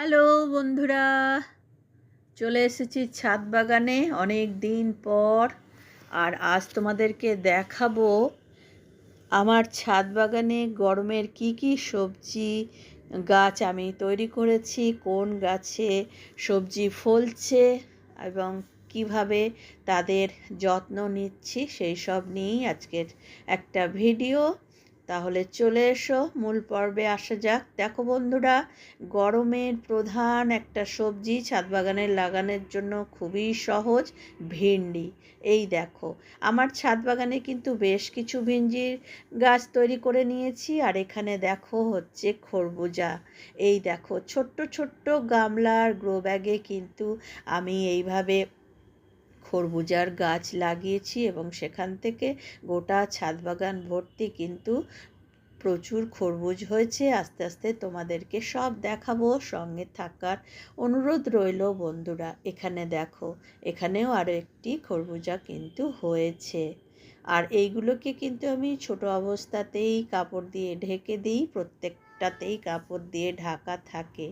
Hello বন্ধুরা, চলে এসেছি ছাদ বাগানে অনেক দিন পর। আর আজ তোমাদেরকে দেখাবো আমার ছাদ বাগানে গরমের কি সবজি গাছ আমি তৈরি করেছি, কোন গাছে সবজি ফলছে এবং কিভাবে তাদের যত্ন নিচ্ছি সেই সব নিয়েই আজকের একটা ভিডিও। তাহলে চলে এসো, মূল পর্বে আসা যাক। দেখো বন্ধুরা, গরমের প্রধান একটা সবজি ছাদ বাগানে লাগানোর জন্য খুবই সহজ, ভেন্ডি। এই দেখো, আমার ছাদ বাগানে কিন্তু বেশ কিছু ভেন্ডির গাছ তৈরি করে নিয়েছি। আর এখানে দেখো হচ্ছে খরবুজা। এই দেখো, ছোট্ট ছোট্ট গামলার গ্রো ব্যাগে কিন্তু আমি এইভাবে খরবুজার গাছ লাগিয়েছি এবং সেখান থেকে গোটা ছাদ বাগান ভর্তি কিন্তু প্রচুর খরবুজ হয়েছে। আস্তে আস্তে তোমাদেরকে সব দেখাবো, সঙ্গে থাকার অনুরোধ রইল বন্ধুরা। এখানে দেখো, এখানেও আরও একটি খরবুজা কিন্তু হয়েছে। আর এইগুলোকে কিন্তু আমি ছোট অবস্থাতেই কাপড় দিয়ে ঢেকে দিই, প্রত্যেকটাতেই কাপড় দিয়ে ঢাকা থাকে।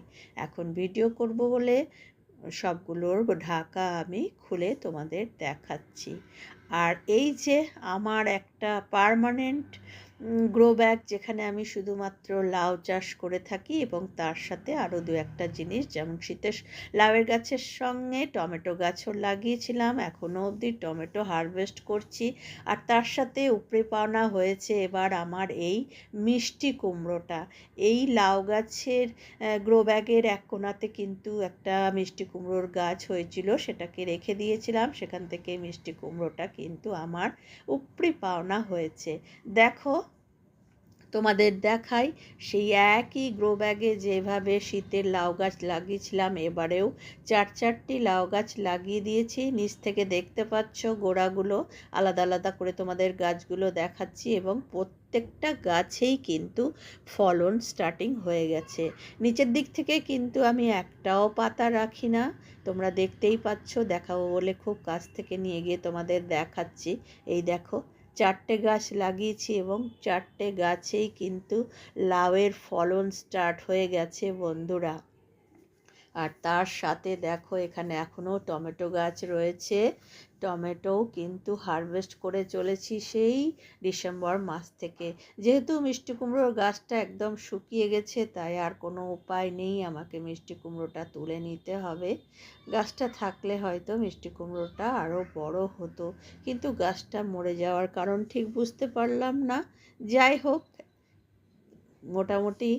এখন ভিডিও করব বলে সবগুলোর ঢাকা আমি খুলে তোমাদের দেখাচ্ছি। আর এই যে আমার একটা পার্মানেন্ট গ্রো ব্যাগ, যেখানে আমি শুধুমাত্র লাউ চাষ করে থাকি এবং তার সাথে আরও দু একটা জিনিস, যেমন শীতের লাউয়ের গাছের সঙ্গে টমেটো গাছও লাগিয়েছিলাম, এখনও অবধি টমেটো হারভেস্ট করছি। আর তার সাথে উপড়ে পাওনা হয়েছে এবার আমার এই মিষ্টি কুমড়োটা। এই লাউ গাছের গ্রো ব্যাগের এক কোণাতে কিন্তু একটা মিষ্টি কুমড়োর গাছ হয়েছিল, সেটাকে রেখে দিয়েছিলাম। সেখান থেকে মিষ্টি কুমড়োটা কিন্তু আমার উপরি পাওনা হয়েছে। দেখো, তোমাদের দেখাই, সেই একই গ্রো ব্যাগে যেভাবে শীতের লাউ গাছ লাগিয়েছিলাম, এবারেও চারটি লাউ গাছ লাগিয়ে দিয়েছি। নিচ থেকে দেখতে পাচ্ছ গোড়াগুলো আলাদা আলাদা করে তোমাদের গাছগুলো দেখাচ্ছি এবং প্রত্যেকটা গাছেই কিন্তু ফলন স্টার্টিং হয়ে গেছে। নিচের দিক থেকে কিন্তু আমি একটাও পাতা রাখি না, তোমরা দেখতেই পাচ্ছ। দেখাবো বলে খুব কাছ থেকে নিয়ে গিয়ে তোমাদের দেখাচ্ছি। এই দেখো, চারটে গাছ লাগিয়েছি এবং চারটে গাছেই কিন্তু লাউয়ের ফলন স্টার্ট হয়ে গেছে বন্ধুরা। আর তার সাথে দেখো, এখানে এখনও টমেটো গাছ রয়েছে। টমেটোও কিন্তু হারভেস্ট করে চলেছি সেই ডিসেম্বর মাস থেকে। যেহেতু মিষ্টি কুমড়োর গাছটা একদম শুকিয়ে গেছে, তাই আর কোনো উপায় নেই, আমাকে মিষ্টি কুমড়োটা তুলে নিতে হবে। গাছটা থাকলে হয়তো মিষ্টি কুমড়োটা আরও বড় হতো, কিন্তু গাছটা মরে যাওয়ার কারণ ঠিক বুঝতে পারলাম না। যাই হোক, মোটামুটি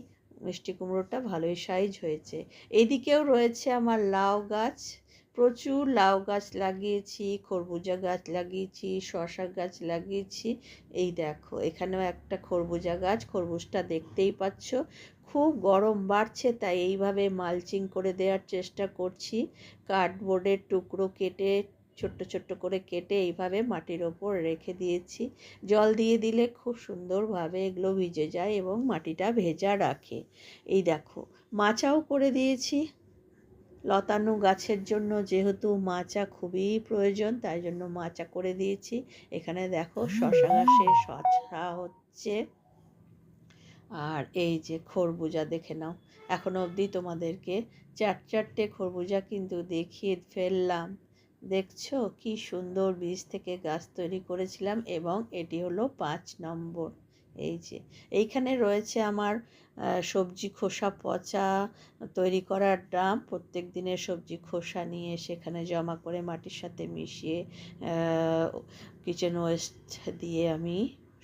মিষ্টি কুমড়োটা ভালোই সাইজ হয়েছে। এদিকেও রয়েছে আমার লাউ গাছ, প্রচুর লাউ গাছ লাগিয়েছি, খরবুজা গাছ লাগিয়েছি, শসা গাছ লাগিয়েছি। এই দেখো, এখানেও একটা খরবুজা গাছ, খরবুজটা দেখতেই পাচ্ছ। খুব গরম বাড়ছে, তাই এইভাবে মালচিং করে দেওয়ার চেষ্টা করছি। কার্ডবোর্ডের টুকরো কেটে ছোট্ট ছোট্ট করে কেটে এইভাবে মাটির ওপর রেখে দিয়েছি। জল দিয়ে দিলে খুব সুন্দরভাবে এগুলো ভিজে যায় এবং মাটিটা ভেজা রাখে। এই দেখো, মাচাও করে দিয়েছি লতানো গাছের জন্য, যেহেতু মাচা খুবই প্রয়োজন, তাই জন্য মাচা করে দিয়েছি। এখানে দেখো, শসা গাছে শসা হচ্ছে। আর এই যে খরবুজা দেখে নাও, এখনো অবধি তোমাদেরকে চারটে খরবুজা কিন্তু দেখিয়ে ফেললাম। দেখছো কি সুন্দর বীজ থেকে গাছ তৈরি করেছিলাম এবং এটি হলো 5 নম্বর। এই যে এইখানে রয়েছে আমার সবজি খোসা পচা তৈরি করার ড্রাম। প্রত্যেক দিনের সবজি খোসা নিয়ে সেখানে জমা করে মাটির সাথে মিশিয়ে কিচেন ওয়েস্ট দিয়ে আমি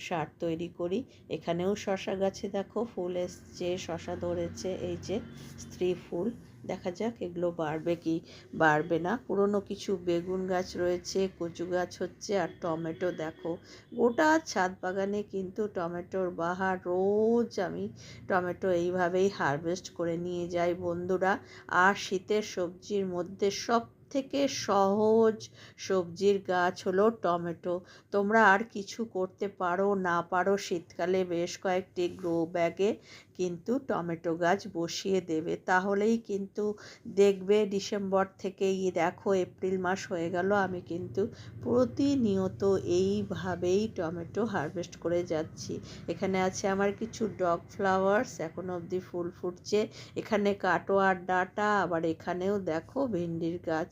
সার তৈরি করি। এখানেও শসা গাছে দেখো ফুল এসছে, শসা ধরেছে, এই যে স্ত্রী ফুল। দেখা যাক এগুলো বাড়বে কি বাড়বে না। পুরনো কিছু বেগুন গাছ রয়েছে, কচু গাছ হচ্ছে। আর টমেটো দেখো, গোটা ছাদ বাগানে কিন্তু টমেটোর বাহার। রোজ আমি টমেটো এইভাবেই হারভেস্ট করে নিয়ে যাই বন্ধুরা। আর শীতের সবজির মধ্যে সব থেকে সহজ সবজির গাছ হলো টমেটো। তোমরা আর কিছু করতে পারো না পারো, শীতকালে বেশ কয়েকটি গ্রো ব্যাগে কিন্তু টমেটো গাছ বসিয়ে দেবে। তাহলেই কিন্তু দেখবে ডিসেম্বর থেকেই দেখো এপ্রিল মাস হয়ে গেল, আমি কিন্তু প্রতিনিয়ত এইভাবেই টমেটো হারভেস্ট করে যাচ্ছি। এখানে আছে আমার কিছু ডগ ফ্লাওয়ার্স, এখনো অবধি ফুল ফুটছে। এখানে কাটোয়ার ডাঁটা, আবার এখানেও দেখো ভেন্ডির গাছ।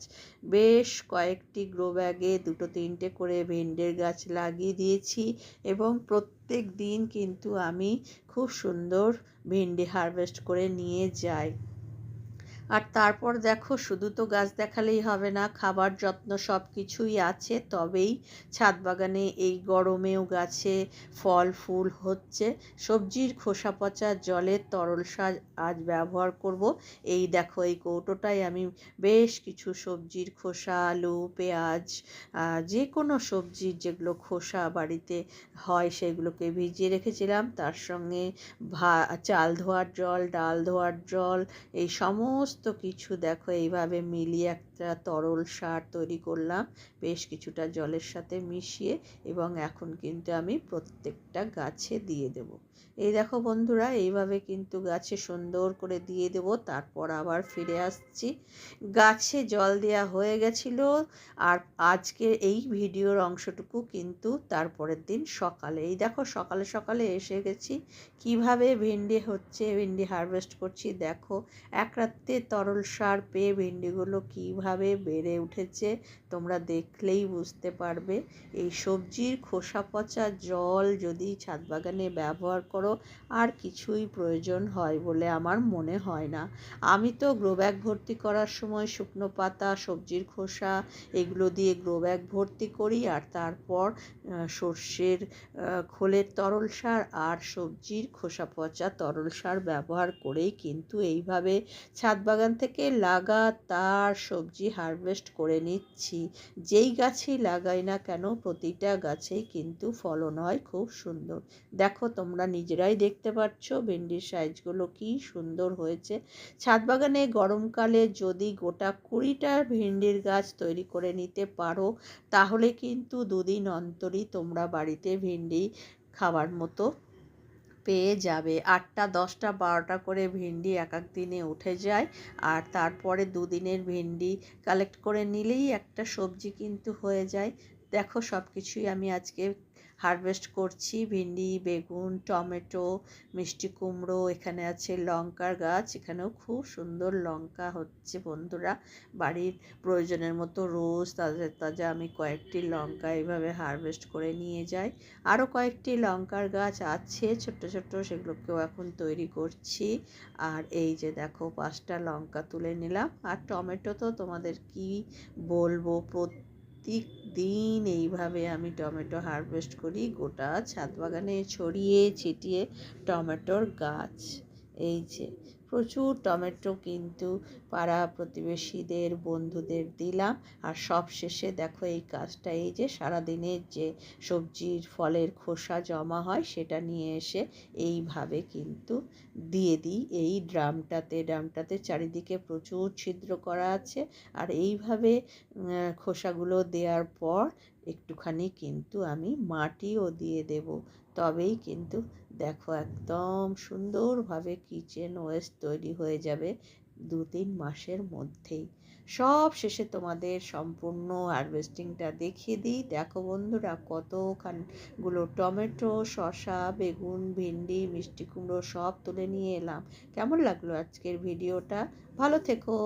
বেশ কয়েকটি গ্রো ব্যাগে 2-3টে করে ভেন্ডির গাছ লাগিয়ে দিয়েছি এবং প্রত্যেক দিন কিন্তু আমি খুব সুন্দর ভেন্ডি হারভেস্ট করে নিয়ে যাই। আর তারপর দেখো শুধু তো গাছ দেখালেই হবে না, খাবার যত্ন সব কিছুই আছে, তবেই ছাদ বাগানে এই গরমেও গাছে ফল ফুল হচ্ছে। সবজির খোসা পচা জলের তরল সার আজ ব্যবহার করব। এই দেখো এই কৌটোটায় আমি বেশ কিছু সবজির খোসা, আলু, পেঁয়াজ, যে কোনো সবজির যেগুলো খোসা বাড়িতে হয় সেগুলোকে ভিজিয়ে রেখেছিলাম। তার সঙ্গে চাল ধোয়ার জল, ডাল ধোয়ার জল, এই সমস্ত কিছু দেখো এইভাবে মিলিয়ে একটা তরল সার তৈরি করলাম বেশ কিছুটা জলের সাথে মিশিয়ে, এবং এখন কিন্তু আমি প্রত্যেকটা গাছে দিয়ে দেব। এই দেখো বন্ধুরা, এইভাবে কিন্তু গাছে সুন্দর করে দিয়ে দেব। তারপর আবার ফিরে আসছি। গাছে জল দেওয়া হয়ে গেছিল, আর আজকে এই ভিডিওর অংশটুকু কিন্তু তারপরের দিন সকালে, এই দেখো সকালে সকালে এসে গেছি। কিভাবে ভেন্ডি হচ্ছে, ভেন্ডি হারভেস্ট করছি দেখো। এক রাত্রে তরল সার পেয়ে ভেন্ডিগুলো কিভাবে বেড়ে উঠেছে তোমরা দেখলেই বুঝতে পারবে। এই সবজির খোসা পচা জল যদি ছাদ বাগানে ব্যবহার করো আর কিছুই প্রয়োজন হয় বলে আমার মনে হয় না। আমি তো গ্রো ব্যাগ ভর্তি করার সময় শুকনো পাতা, সবজির খোসা এগুলো দিয়ে গ্রো ব্যাগ ভর্তি করি, আর তারপর সর্ষের খোলের তরল সার আর সবজির খোসা পচা তরল সার ব্যবহার করেই কিন্তু এইভাবে ছাদ বাগান থেকে লাগাতার সবজি হারভেস্ট করে নিচ্ছি। যেই গাছেই লাগাই না কেন প্রতিটা গাছেই কিন্তু ফলন হয় খুব সুন্দর। দেখো তোমরা নিজেরাই দেখতে পাচ্ছ ভেন্ডির সাইজগুলো কি সুন্দর হয়েছে। ছাদ বাগানে গরমকালে যদি গোটা 20টা ভেন্ডির গাছ তৈরি করে নিতে পারো তাহলে কিন্তু 2 দিন অন্তরই তোমরা বাড়িতে ভেন্ডি খাবার মতো পেয়ে যাবে। 8টা 10টা 12টা করে ভেন্ডি এক এক দিনে উঠে যায়, আর তারপরে 2 দিনের ভেন্ডি কালেক্ট করে নিলেই একটা সবজি কিন্তু হয়ে যায়। দেখো সব কিছুই আমি আজকে হারভেস্ট করছি। ভেন্ডি, বেগুন, টমেটো, মিষ্টি কুমড়ো, এখানে আছে লঙ্কার গাছ, এখানেও খুব সুন্দর লঙ্কা হচ্ছে বন্ধুরা। বাড়ির প্রয়োজনের মতো রোজ তাজা তাজা আমি কয়েকটি লঙ্কা এইভাবে হারভেস্ট করে নিয়ে যাই। আরও কয়েকটি লঙ্কার গাছ আছে ছোট্ট ছোট্ট, সেগুলোকেও এখন তৈরি করছি। আর এই যে দেখো 5টা লঙ্কা তুলে নিলাম। আর টমেটো তো তোমাদের কি বলবো, প্রত্যেক দিন এইভাবে আমি টমেটো হারভেস্ট করি। গোটা ছাদ বাগানে ছড়িয়ে ছিটিয়ে টমেটোর গাছ। এই যে প্রচুর টমেটো কিন্তু পাড়া প্রতিবেশীদের, বন্ধুদের দিলাম। আর সব শেষে দেখো এই কাজটা, এই যে সারাদিনের যে সবজির ফলের খোসা জমা হয় সেটা নিয়ে এসে এইভাবে কিন্তু দিয়ে দিই এই ড্রামটাতে চারিদিকে প্রচুর ছিদ্র করা আছে। আর এইভাবে খোসাগুলো দেওয়ার পর একটুখানি কিন্তু আমি মাটিও দিয়ে দেব, তবেই কিন্তু দেখো একদম সুন্দরভাবে কিচেন ওয়েস্ট তৈরি হয়ে যাবে 2-3 মাসের মধ্যেই। সব শেষে তোমাদের সম্পূর্ণ হারভেস্টিংটা দেখিয়ে দিই। দেখো বন্ধুরা কতখানগুলো টমেটো, শসা, বেগুন, ভেন্ডি, মিষ্টি কুমড়ো সব তুলে নিয়ে এলাম। কেমন লাগলো আজকের ভিডিওটা? ভালো থেকো।